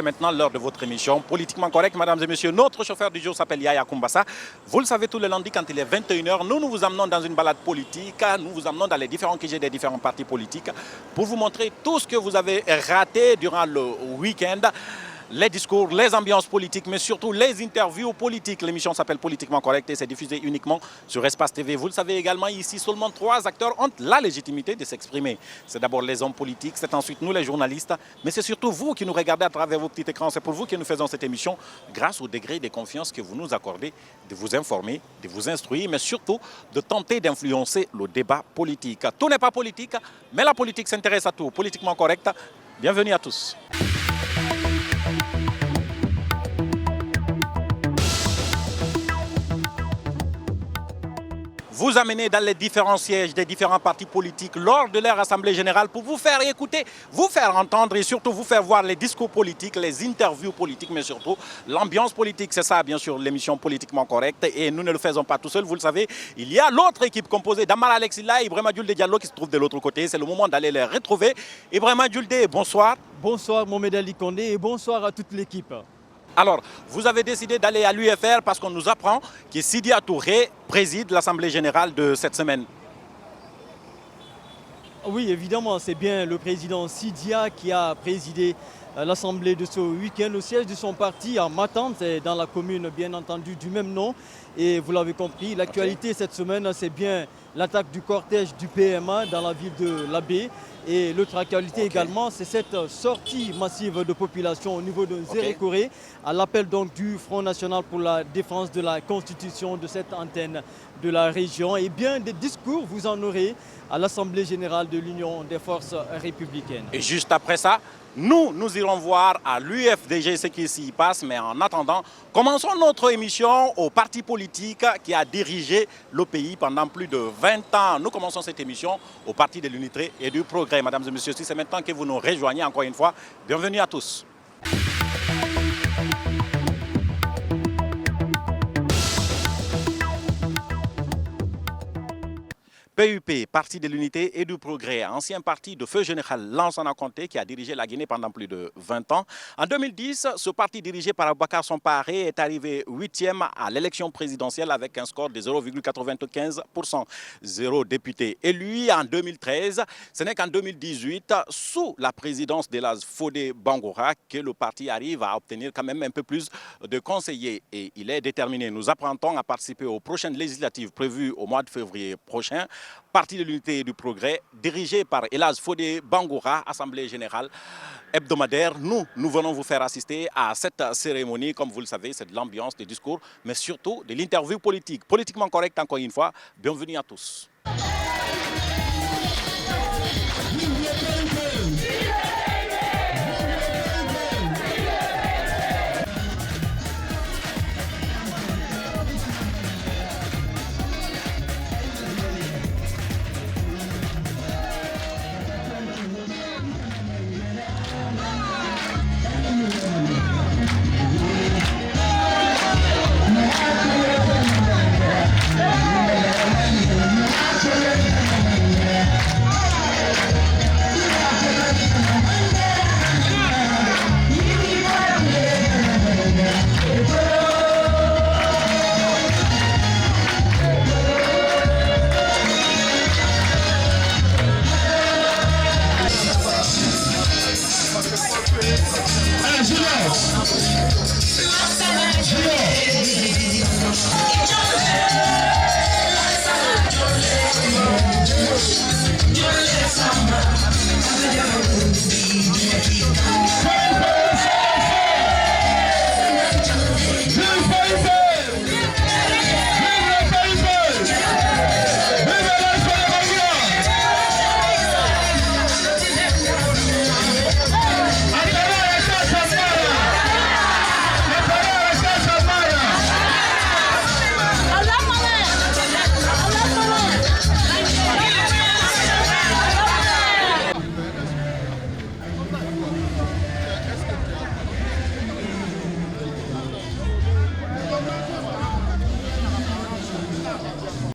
c'est maintenant l'heure de votre émission Politiquement Correct, mesdames et messieurs. Notre chauffeur du jour s'appelle Yaya Koumbassa. Vous le savez, tous les lundis, quand il est 21h, nous vous amenons dans une balade politique. Nous vous amenons dans les différents QG des différents partis politiques pour vous montrer tout ce que vous avez raté durant le week-end. Les discours, les ambiances politiques, mais surtout les interviews politiques. L'émission s'appelle Politiquement Correct et c'est diffusé uniquement sur Espace TV. Vous le savez également, ici, seulement 3 acteurs ont la légitimité de s'exprimer. C'est d'abord les hommes politiques, c'est ensuite nous les journalistes, mais c'est surtout vous qui nous regardez à travers vos petits écrans. C'est pour vous que nous faisons cette émission grâce au degré de confiance que vous nous accordez de vous informer, de vous instruire, mais surtout de tenter d'influencer le débat politique. Tout n'est pas politique, mais la politique s'intéresse à tout. Politiquement Correct, bienvenue à tous. Vous amener dans les différents sièges des différents partis politiques lors de leur assemblée générale pour vous faire écouter, vous faire entendre et surtout vous faire voir les discours politiques, les interviews politiques, mais surtout l'ambiance politique. C'est ça, bien sûr, l'émission Politiquement Correcte. Et nous ne le faisons pas tout seul, vous le savez. Il y a l'autre équipe composée d'Amara Alexila et Ibrahima Djoulde Diallo qui se trouve de l'autre côté. C'est le moment d'aller les retrouver. Ibrahima Djoulde, bonsoir. Bonsoir Mohamed Ali Kondé et bonsoir à toute l'équipe. Alors, vous avez décidé d'aller à l'UFR parce qu'on nous apprend que Sidia Touré préside l'Assemblée générale de cette semaine. Oui, évidemment, c'est bien le président Sidia qui a présidé l'Assemblée de ce week-end au siège de son parti à Matante, dans la commune bien entendu du même nom. Et vous l'avez compris, l'actualité cette semaine, c'est bien l'attaque du cortège du PMA dans la ville de Labé. Et l'autre actualité également, c'est cette sortie massive de population au niveau de Zérékoré, à l'appel donc du Front National pour la défense de la Constitution de cette antenne de la région. Et bien des discours, vous en aurez à l'Assemblée générale de l'Union des forces républicaines. Et juste après ça, nous irons voir à l'UFDG ce qui s'y passe. Mais en attendant, commençons notre émission au parti politique qui a dirigé le pays pendant plus de 20 ans. Nous commençons cette émission au Parti de l'Unité et du Progrès. Mesdames et messieurs, si c'est maintenant que vous nous rejoignez encore une fois, bienvenue à tous. PUP, Parti de l'Unité et du Progrès, ancien parti de feu général Lansana Conté qui a dirigé la Guinée pendant plus de 20 ans. En 2010, ce parti dirigé par Aboubacar Somparé est arrivé 8e à l'élection présidentielle avec un score de 0,95%. 0 député élu en 2013. Ce n'est qu'en 2018, sous la présidence d'Elhadj Fodé Bangoura, que le parti arrive à obtenir quand même un peu plus de conseillers. Et il est déterminé. Nous apprendons à participer aux prochaines législatives prévues au mois de février prochain. Parti de l'Unité et du Progrès, dirigé par Elhadj Fodé Bangoura, Assemblée générale hebdomadaire. Nous venons vous faire assister à cette cérémonie. Comme vous le savez, c'est de l'ambiance, des discours, mais surtout de l'interview politique. Politiquement Correct, encore une fois. Bienvenue à tous.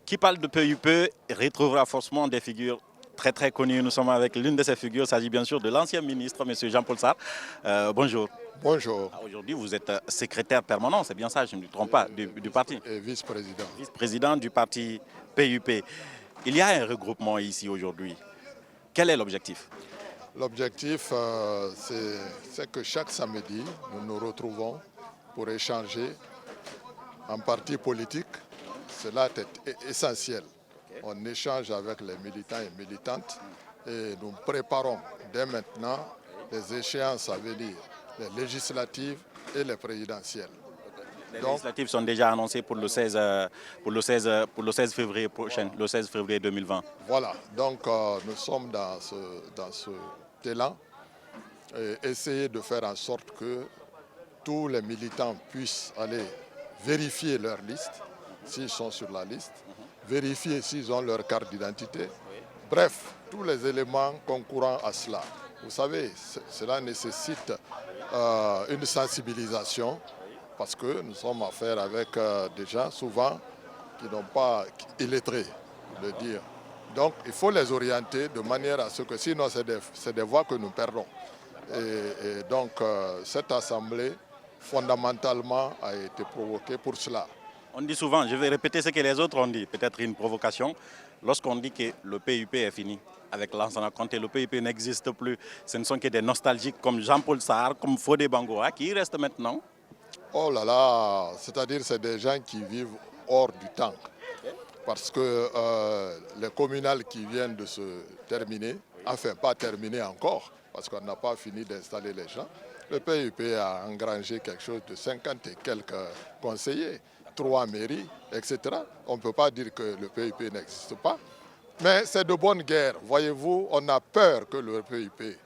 Qui parle de PUP retrouvera forcément des figures très connues. Nous sommes avec l'une de ces figures. Il s'agit bien sûr de l'ancien ministre, M. Jean-Paul Sarr. Bonjour. Bonjour. Aujourd'hui, vous êtes secrétaire permanent, c'est bien ça, je ne me trompe pas, du parti. Et vice-président. Vice-président du parti PUP. Il y a un regroupement ici aujourd'hui. Quel est l'objectif? L'objectif, c'est que chaque samedi, nous nous retrouvons pour échanger en parti politique. Cela est essentiel. On échange avec les militants et militantes et nous préparons dès maintenant les échéances à venir, les législatives et les présidentielles. Les législatives sont déjà annoncées pour le 16, pour le 16 février prochain, le 16 février 2020. Voilà, donc nous sommes dans ce élan et essayer de faire en sorte que tous les militants puissent aller vérifier leur liste, s'ils sont sur la liste, vérifier s'ils ont leur carte d'identité. Bref, tous les éléments concourant à cela. Vous savez, cela nécessite une sensibilisation parce que nous sommes en affaire avec des gens souvent qui n'ont pas illettrés, le dire. Donc il faut les orienter de manière à ce que sinon c'est des voix que nous perdons. Et donc cette assemblée fondamentalement a été provoquée pour cela. On dit souvent, je vais répéter ce que les autres ont dit, peut-être une provocation, lorsqu'on dit que le PUP est fini. Avec Lansana Conté, le PUP n'existe plus. Ce ne sont que des nostalgiques comme Jean-Paul Sarr, comme Fodé Bangoa, qui restent maintenant. Oh là là, c'est-à-dire c'est des gens qui vivent hors du temps. Parce que les communales qui viennent de se terminer, enfin pas terminées encore, parce qu'on n'a pas fini d'installer les gens, le PUP a engrangé quelque chose de 50 et quelques conseillers, 3 mairies, etc. On ne peut pas dire que le PUP n'existe pas. Mais c'est de bonne guerre. Voyez-vous, on a peur que le PUP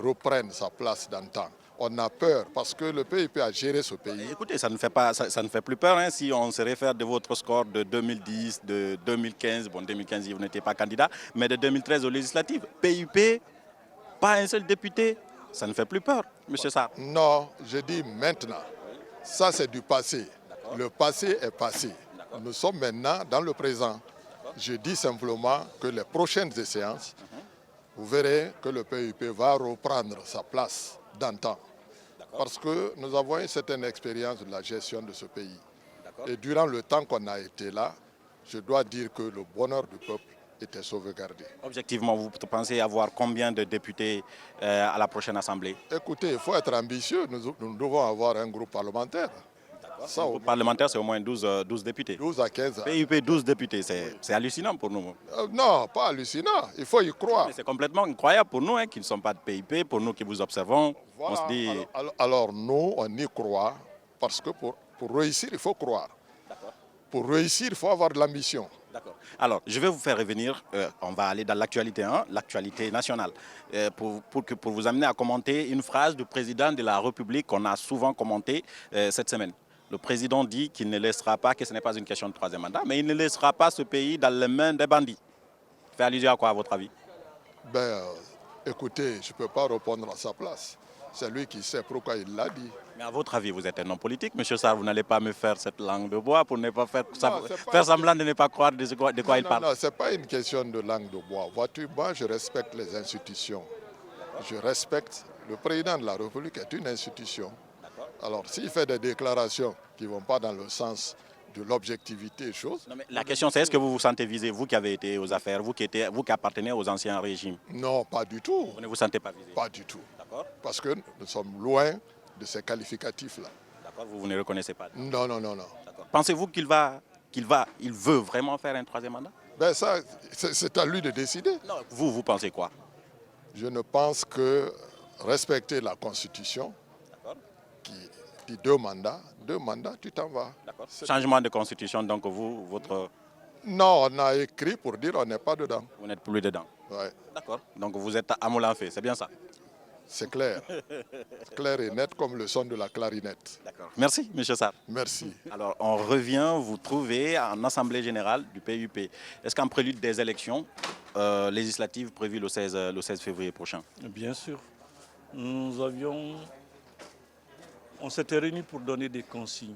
reprenne sa place d'antan. On a peur parce que le PUP a géré ce pays. Écoutez, ça ne fait plus peur hein, si on se réfère de votre score de 2010, de 2015. Bon, 2015, vous n'étiez pas candidat, mais de 2013 aux législatives. PUP, pas un seul député. Ça ne fait plus peur, M. Sarr. Non, je dis maintenant. Ça, c'est du passé. Le passé est passé. Nous sommes maintenant dans le présent. Je dis simplement que les prochaines séances, vous verrez que le PUP va reprendre sa place d'antan. Parce que nous avons une certaine expérience de la gestion de ce pays. Et durant le temps qu'on a été là, je dois dire que le bonheur du peuple était sauvegardé. Objectivement, vous pensez avoir combien de députés à la prochaine Assemblée? Écoutez, il faut être ambitieux. Nous devons avoir un groupe parlementaire. Ça, le groupe parlementaire, c'est au moins 12 députés. 12 à 15 ans. PUP, 12 députés, c'est hallucinant pour nous. Non, pas hallucinant. Il faut y croire. C'est complètement incroyable pour nous, hein, qui ne sommes pas de PUP, pour nous qui vous observons. Voilà. On se dit... alors nous, on y croit, parce que pour réussir, il faut croire. Pour réussir, il faut avoir de l'ambition. Alors, je vais vous faire revenir, on va aller dans l'actualité, hein, l'actualité nationale, pour vous amener à commenter une phrase du président de la République qu'on a souvent commentée cette semaine. Le président dit qu'il ne laissera pas, que ce n'est pas une question de troisième mandat, mais il ne laissera pas ce pays dans les mains des bandits. Fait allusion à quoi, à votre avis? Écoutez, je ne peux pas répondre à sa place. C'est lui qui sait pourquoi il l'a dit. Mais à votre avis, vous êtes un homme politique, M. Sarr, vous n'allez pas me faire cette langue de bois pour ne pas faire semblant de ne pas croire de quoi il parle. Non, ce n'est pas une question de langue de bois. Vois-tu, moi, je respecte les institutions. Je respecte. Le président de la République est une institution. Alors, s'il fait des déclarations qui ne vont pas dans le sens de l'objectivité des choses... Non, mais la question, c'est est-ce que vous vous sentez visé, vous qui avez été aux affaires, vous qui appartenez aux anciens régimes? Non, pas du tout. Vous ne vous sentez pas visé? Pas du tout. Parce que nous sommes loin de ces qualificatifs-là. D'accord, vous ne reconnaissez pas? Non, non, non, non. Pensez-vous qu'il veut vraiment faire un troisième mandat? Ça, c'est à lui de décider. Non, vous pensez quoi? Je ne pense que respecter la Constitution, qui dit 2 mandats, tu t'en vas. Changement de Constitution, donc votre... Non, on a écrit pour dire on n'est pas dedans. Vous n'êtes plus dedans? Ouais. D'accord. Donc vous êtes à Moulin-Fé, c'est bien ça? C'est clair. Clair et net comme le son de la clarinette. D'accord. Merci, M. Sarr. Merci. Alors, on revient vous trouver en Assemblée générale du PUP. Est-ce qu'en prélude des élections législatives prévues le 16 février prochain? Bien sûr. On s'était réunis pour donner des consignes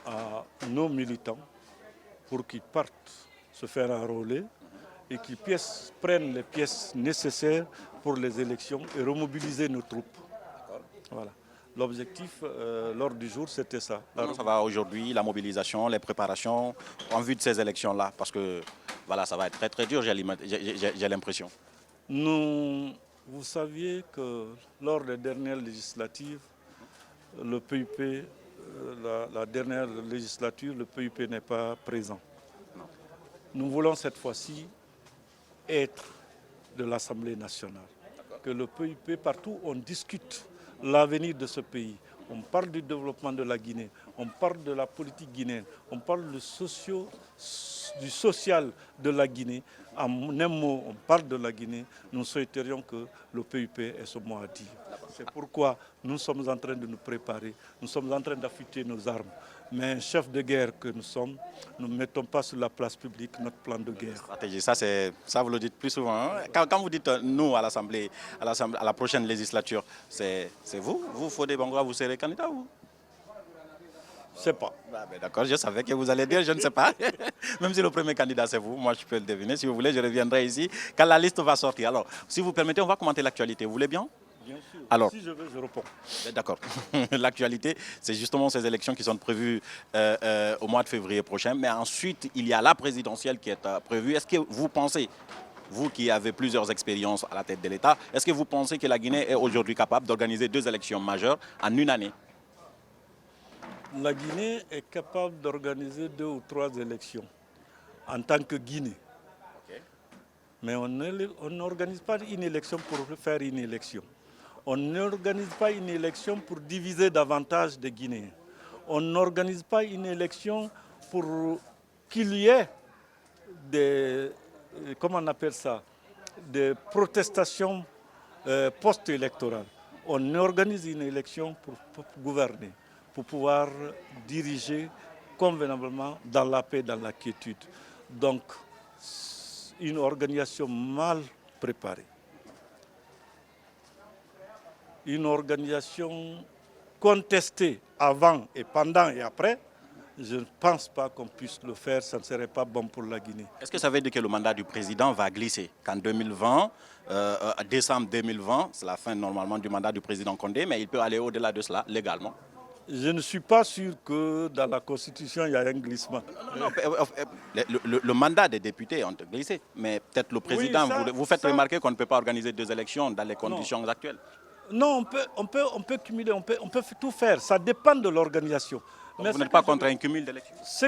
à nos militants pour qu'ils partent se faire enrôler et qu'ils prennent les pièces nécessaires pour les élections et remobiliser nos troupes. Voilà. L'objectif, lors du jour, c'était ça. Comment ça va aujourd'hui, la mobilisation, les préparations en vue de ces élections-là? Parce que voilà, ça va être très très dur, j'ai l'impression. Vous saviez que lors des dernières législatives, le PUP, la dernière législature, le PUP n'est pas présent. Nous voulons cette fois-ci être de l'Assemblée nationale. Que le PUP, partout, on discute l'avenir de ce pays. On parle du développement de la Guinée, on parle de la politique guinéenne, on parle du social de la Guinée. En un mot, on parle de la Guinée. Nous souhaiterions que le PUP ait ce mot à dire. C'est pourquoi nous sommes en train de nous préparer, nous sommes en train d'affûter nos armes. Mais chef de guerre que nous sommes, nous ne mettons pas sur la place publique notre plan de guerre. Stratégie, ça vous le dites plus souvent. Hein? Quand vous dites nous à l'Assemblée, à la prochaine législature, c'est vous, Fodé Bangoua, vous serez candidat ou? Je ne sais pas. D'accord, je savais que vous allez dire, je ne sais pas. Même si le premier candidat c'est vous, moi je peux le deviner. Si vous voulez, je reviendrai ici quand la liste va sortir. Alors, si vous permettez, on va commenter l'actualité. Vous voulez bien? Bien sûr. Alors, si je veux, je réponds. D'accord. L'actualité, c'est justement ces élections qui sont prévues au mois de février prochain. Mais ensuite, il y a la présidentielle qui est prévue. Est-ce que vous pensez, vous qui avez plusieurs expériences à la tête de l'État, est-ce que vous pensez que la Guinée est aujourd'hui capable d'organiser 2 élections majeures en une année? La Guinée est capable d'organiser 2 ou 3 élections en tant que Guinée. Okay. Mais on n'organise pas une élection pour faire une élection. On n'organise pas une élection pour diviser davantage de Guinéens. On n'organise pas une élection pour qu'il y ait des, comment on appelle ça, des protestations post-électorales. On organise une élection pour gouverner, pour pouvoir diriger convenablement dans la paix, dans la quiétude. Donc, une organisation mal préparée. Une organisation contestée avant et pendant et après, je ne pense pas qu'on puisse le faire, ça ne serait pas bon pour la Guinée. Est-ce que ça veut dire que le mandat du président va glisser? Qu'en 2020, décembre 2020, c'est la fin normalement du mandat du président Condé, mais il peut aller au-delà de cela légalement? Je ne suis pas sûr que dans la Constitution, il y a un glissement. Non, le mandat des députés ont glissé, mais peut-être le président, oui, vous faites remarquer qu'on ne peut pas organiser 2 élections dans les conditions actuelles. Non, on peut cumuler, on peut tout faire, ça dépend de l'organisation. Mais vous n'êtes pas contre un cumul d'élections? Ce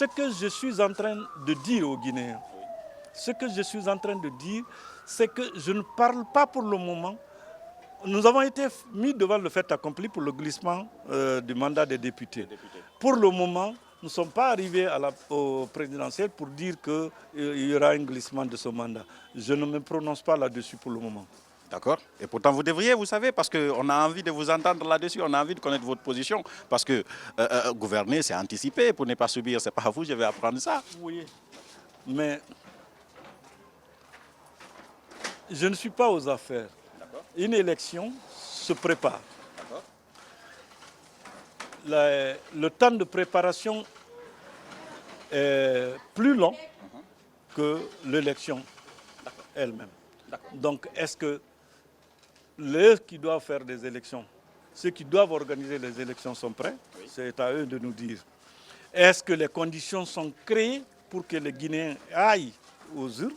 que je suis en train de dire aux Guinéens, c'est que je ne parle pas pour le moment. Nous avons été mis devant le fait accompli pour le glissement du mandat des députés. Pour le moment, nous ne sommes pas arrivés au présidentiel pour dire qu'il y aura un glissement de ce mandat. Je ne me prononce pas là-dessus pour le moment. D'accord. Et pourtant, vous devriez, vous savez, parce qu'on a envie de vous entendre là-dessus, on a envie de connaître votre position. Parce que gouverner, c'est anticiper pour ne pas subir. C'est pas à vous, je vais apprendre ça. Oui, mais je ne suis pas aux affaires. Une élection se prépare. Le temps de préparation est plus long que l'élection elle-même. Donc, est-ce que ceux qui doivent faire des élections, ceux qui doivent organiser les élections sont prêts? Oui. C'est à eux de nous dire. Est-ce que les conditions sont créées pour que les Guinéens aillent aux urnes?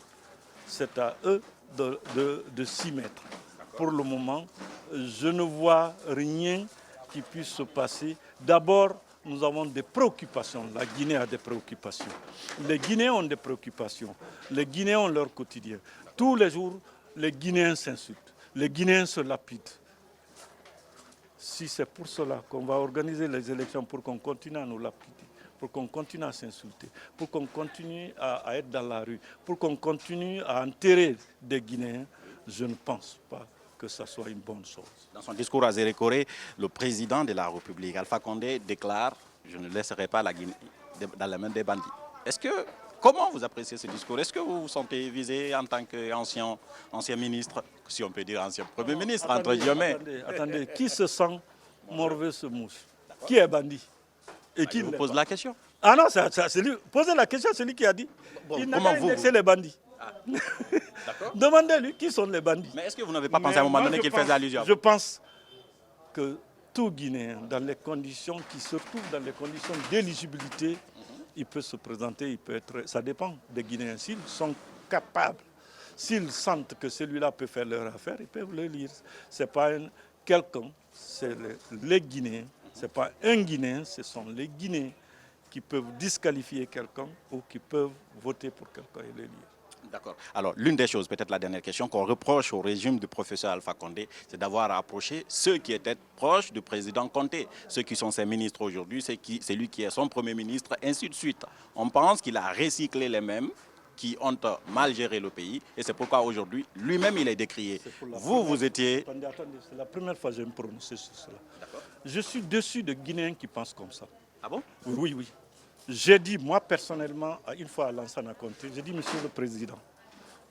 C'est à eux de s'y mettre. Pour le moment, je ne vois rien qui puisse se passer. D'abord, nous avons des préoccupations. La Guinée a des préoccupations. Les Guinéens ont des préoccupations. Les Guinéens ont leur quotidien. Tous les jours, les Guinéens s'insultent. Les Guinéens se lapident. Si c'est pour cela qu'on va organiser les élections, pour qu'on continue à nous lapider, pour qu'on continue à s'insulter, pour qu'on continue à être dans la rue, pour qu'on continue à enterrer des Guinéens, je ne pense pas que ça soit une bonne chose. Dans son discours à Zérékoré, le président de la République, Alpha Condé, déclare « Je ne laisserai pas la Guinée dans les mains des bandits ». Comment vous appréciez ce discours? Est-ce que vous vous sentez visé en tant qu'ancien ministre, si on peut dire ancien Premier ministre, entre guillemets? Attendez, qui se sent morveux se mouche? Qui est bandit? Et qui je vous pose la question. Ah non, c'est lui. Posez la question, c'est lui qui a dit. Il n'a pas indexé les bandits. Ah. Demandez-lui qui sont les bandits. Mais est-ce que vous n'avez pas pensé à un moment donné qu'il faisait allusion? Je pense que tout Guinéen, dans les conditions qui se trouvent dans les conditions d'éligibilité, il peut se présenter, il peut être. Ça dépend des Guinéens. S'ils sont capables, s'ils sentent que celui-là peut faire leur affaire, ils peuvent le lire. Ce n'est pas quelqu'un, c'est les Guinéens. Ce n'est pas un Guinéen, ce sont les Guinéens qui peuvent disqualifier quelqu'un ou qui peuvent voter pour quelqu'un et le lire. D'accord. Alors, l'une des choses, peut-être la dernière question, qu'on reproche au régime du professeur Alpha Condé, c'est d'avoir approché ceux qui étaient proches du président Conté, ceux qui sont ses ministres aujourd'hui, c'est lui qui est son premier ministre, ainsi de suite. On pense qu'il a recyclé les mêmes qui ont mal géré le pays, et c'est pourquoi aujourd'hui, lui-même, il est décrié. Vous étiez... Attendez, c'est la première fois que je vais me prononcer sur cela. Je suis déçu de Guinéens qui pensent comme ça. Ah bon? Oui, oui. J'ai dit, moi personnellement, une fois à Lansana Conté, j'ai dit, Monsieur le Président,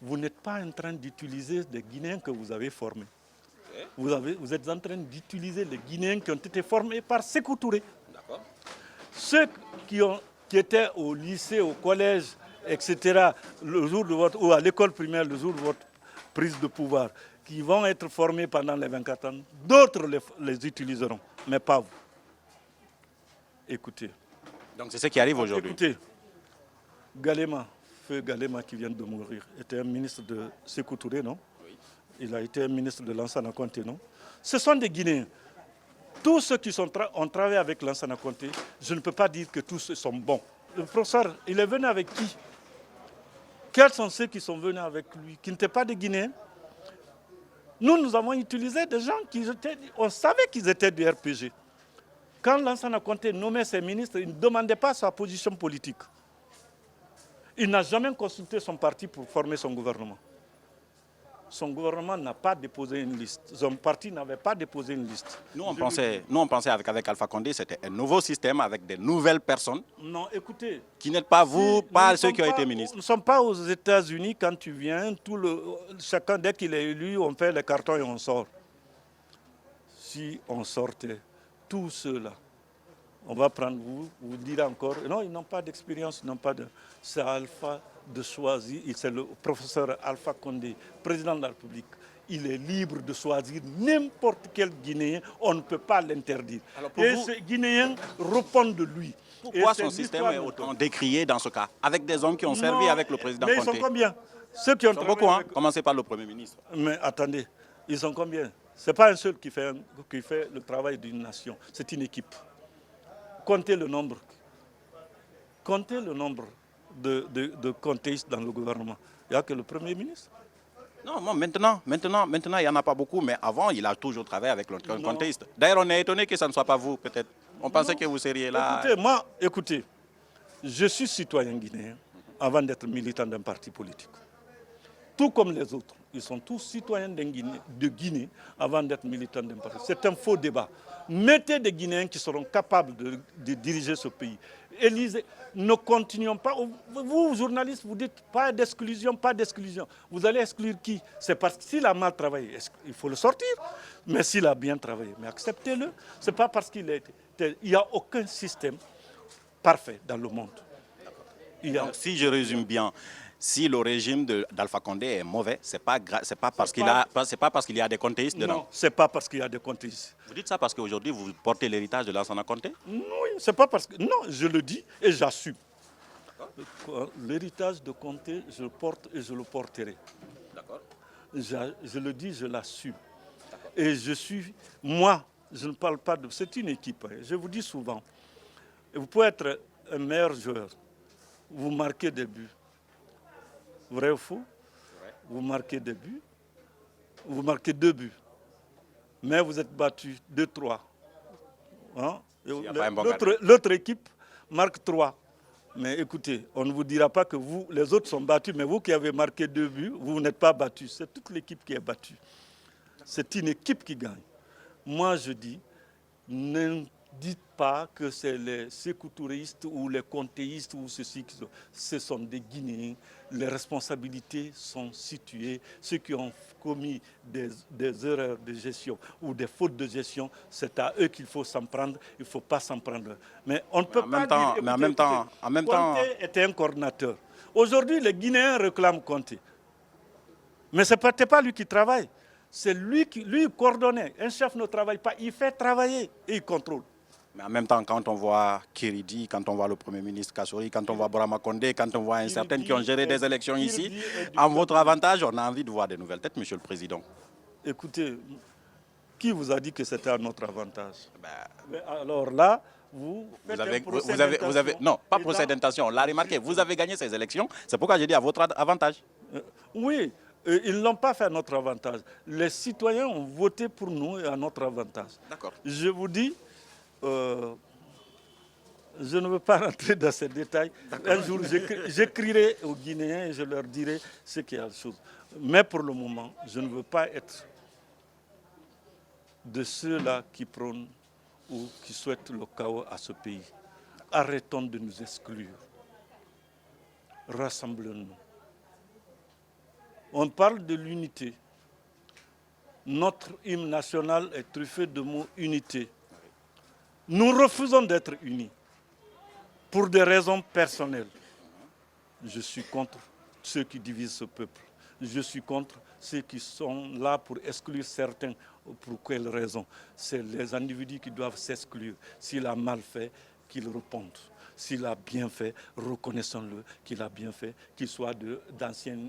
vous n'êtes pas en train d'utiliser des Guinéens que vous avez formés. Vous êtes en train d'utiliser les Guinéens qui ont été formés par Sékou Touré. Ceux qui étaient au lycée, au collège, etc., le jour de votre, ou à l'école primaire, le jour de votre prise de pouvoir, qui vont être formés pendant les 24 ans, d'autres les utiliseront, mais pas vous. Écoutez. Donc c'est ce qui arrive aujourd'hui. Écoutez, Galema, feu Galema qui vient de mourir, était un ministre de Sékou Touré, non? Oui. Il a été un ministre de Lansana Conté, non? Ce sont des Guinéens. Tous ceux qui ont travaillé avec Lansana Conté, je ne peux pas dire que tous sont bons. Le professeur, il est venu avec qui? Quels sont ceux qui sont venus avec lui, qui n'étaient pas des Guinéens? Nous avons utilisé des gens on savait qu'ils étaient du RPG. Quand Lansana Conté nommait ses ministres, il ne demandait pas sa position politique. Il n'a jamais consulté son parti pour former son gouvernement. Son gouvernement n'a pas déposé une liste. Son parti n'avait pas déposé une liste. Nous, on pensait avec Alpha Condé, c'était un nouveau système avec des nouvelles personnes. Non, écoutez. Qui n'êtes pas vous, pas ceux qui ont été ministres. Nous ne sommes pas aux États-Unis quand tu viens. Chacun, dès qu'il est élu, on fait les cartons et on sort. Si on sortait tous ceux-là, on va prendre vous direz encore, non, ils n'ont pas d'expérience, ils n'ont pas de... C'est Alpha de choisir, c'est le professeur Alpha Condé, président de la République. Il est libre de choisir n'importe quel Guinéen, on ne peut pas l'interdire. Et ces Guinéens répondent de lui. Pourquoi son système est autant décrié dans ce cas, avec des hommes qui ont servi avec le président Conté? Mais ils sont combien? Ceux qui ont travaillé beaucoup, hein? Commencez par le Premier ministre. Mais attendez, ils sont combien? Ce n'est pas un seul qui fait le travail d'une nation, c'est une équipe. Comptez le nombre. Comptez le nombre de contéistes dans le gouvernement. Il n'y a que le Premier ministre. Non, maintenant, il n'y en a pas beaucoup, mais avant, il a toujours travaillé avec le contéiste. D'ailleurs, on est étonné que ça ne soit pas vous, peut-être. On pensait que vous seriez là. Écoutez, je suis citoyen guinéen avant d'être militant d'un parti politique. Tout comme les autres. Ils sont tous citoyens de Guinée avant d'être militants d'un parti. C'est un faux débat. Mettez des Guinéens qui seront capables de diriger ce pays. Élisez, ne continuons pas. Vous, journalistes, vous dites pas d'exclusion, pas d'exclusion. Vous allez exclure qui? C'est parce qu'il a mal travaillé. Il faut le sortir. Mais s'il a bien travaillé, mais acceptez-le. Ce n'est pas parce qu'il est... Il n'y a aucun système parfait dans le monde. Donc, si je résume bien, si le régime d'Alpha Condé est mauvais, ce n'est pas parce qu'il y a des contéistes dedans. Non, ce n'est pas parce qu'il y a des contéistes. Vous dites ça parce qu'aujourd'hui, vous portez l'héritage de Lansana Conté? Oui, c'est pas parce que... Non, je le dis et j'assume. L'héritage de Conté, je le porte et je le porterai. D'accord. Je le dis, je l'assume. Et je suis... Moi, je ne parle pas de... C'est une équipe. Je vous dis souvent, vous pouvez être un meilleur joueur. Vous marquez des buts. Vrai ou faux? Vous marquez des buts. Vous marquez 2 buts. Mais vous êtes battu 2-3. Hein? L'autre équipe marque 3. Mais écoutez, on ne vous dira pas que vous, les autres sont battus, mais vous qui avez marqué 2 buts, vous n'êtes pas battus. C'est toute l'équipe qui est battue. C'est une équipe qui gagne. Moi, je dis, ne dites pas que c'est les sécoutouristes ou les contéistes ou ceci. Ce sont des Guinéens. Les responsabilités sont situées. Ceux qui ont commis des erreurs de gestion ou des fautes de gestion, c'est à eux qu'il faut s'en prendre. Il ne faut pas s'en prendre. Mais on ne peut pas dire... Mais en même temps... Conté était un coordinateur. Aujourd'hui, les Guinéens réclament Conté. Mais ce n'était pas lui qui travaille. C'est lui qui coordonnait. Un chef ne travaille pas, il fait travailler et il contrôle. Mais en même temps, quand on voit Kiridi, quand on voit le Premier ministre Kassouri, quand on voit Borama Kondé, quand on voit certains qui ont géré des élections ici, en votre avantage, on a envie de voir des nouvelles têtes, Monsieur le Président. Écoutez, qui vous a dit que c'était à notre avantage? Ben, Mais alors là, vous avez non, pas procès d'intention, on l'a remarqué, vous avez gagné ces élections, c'est pourquoi j'ai dit à votre avantage. Oui, ils ne l'ont pas fait à notre avantage. Les citoyens ont voté pour nous et à notre avantage. D'accord. Je vous dis, je ne veux pas rentrer dans ces détails. Un jour, j'écrirai aux Guinéens et je leur dirai ce qu'il y a de chose. Mais pour le moment, je ne veux pas être de ceux-là qui prônent ou qui souhaitent le chaos à ce pays. Arrêtons de nous exclure. Rassemblons-nous. On parle de l'unité. Notre hymne national est truffé de mots unité. Nous refusons d'être unis pour des raisons personnelles. Je suis contre ceux qui divisent ce peuple. Je suis contre ceux qui sont là pour exclure certains. Pour quelles raisons? C'est les individus qui doivent s'exclure. S'il a mal fait, qu'il réponde. S'il a bien fait, reconnaissons-le qu'il a bien fait, qu'il soit d'anciennes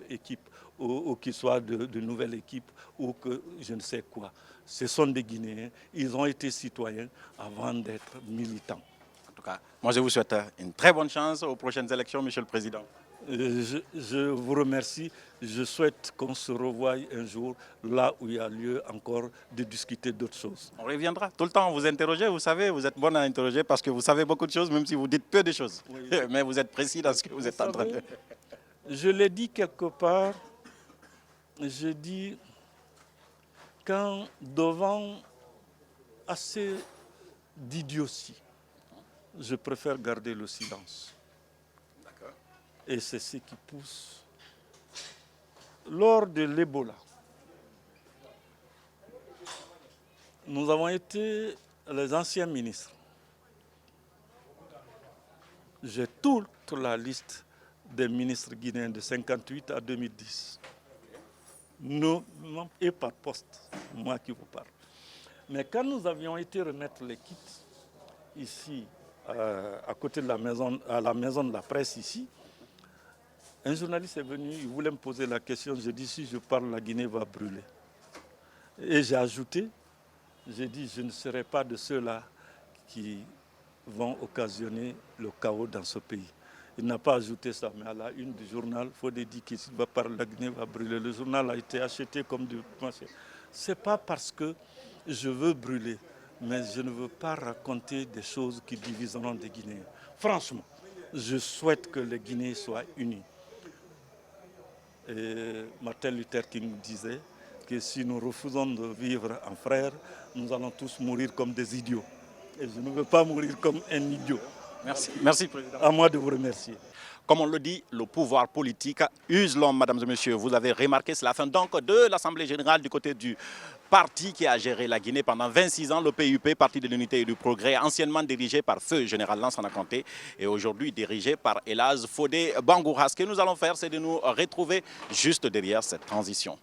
équipes ou qu'il soit de nouvelles équipes ou que je ne sais quoi. Ce sont des Guinéens, ils ont été citoyens avant d'être militants. En tout cas, moi je vous souhaite une très bonne chance aux prochaines élections, Monsieur le Président. Je vous remercie. Je souhaite qu'on se revoie un jour là où il y a lieu encore de discuter d'autres choses. On reviendra. Tout le temps, vous interrogez, vous savez, vous êtes bon à interroger parce que vous savez beaucoup de choses, même si vous dites peu de choses. Oui. Mais vous êtes précis dans ce que vous êtes en train de faire. Je l'ai dit quelque part, je dis, quand devant assez d'idiotie, je préfère garder le silence. Et c'est ce qui pousse. Lors de l'Ebola, nous avons été les anciens ministres. J'ai toute la liste des ministres guinéens de 58 à 2010. Nous, et par poste, moi qui vous parle. Mais quand nous avions été remettre les kits ici, à côté de la maison, à la maison de la presse ici, un journaliste est venu, il voulait me poser la question. Je dis, si je parle, la Guinée va brûler. Et j'ai ajouté, j'ai dit, je ne serai pas de ceux-là qui vont occasionner le chaos dans ce pays. Il n'a pas ajouté ça, mais à la une du journal, il faut dire que s'il va parler, la Guinée va brûler. Le journal a été acheté comme du marché. Ce n'est pas parce que je veux brûler, mais je ne veux pas raconter des choses qui diviseront des Guinéens. Franchement, je souhaite que les Guinéens soient unis. Et Martin Luther King disait que si nous refusons de vivre en frères, nous allons tous mourir comme des idiots. Et je ne veux pas mourir comme un idiot. Merci. Merci, Président. À moi de vous remercier. Comme on le dit, le pouvoir politique use l'homme, mesdames et messieurs. Vous avez remarqué, c'est la fin donc de l'Assemblée générale du côté du parti qui a géré la Guinée pendant 26 ans, le PUP, Parti de l'Unité et du Progrès, anciennement dirigé par Feu Général Lansana Conté et aujourd'hui dirigé par Elhadj Fodé Bangoura. Ce que nous allons faire, c'est de nous retrouver juste derrière cette transition.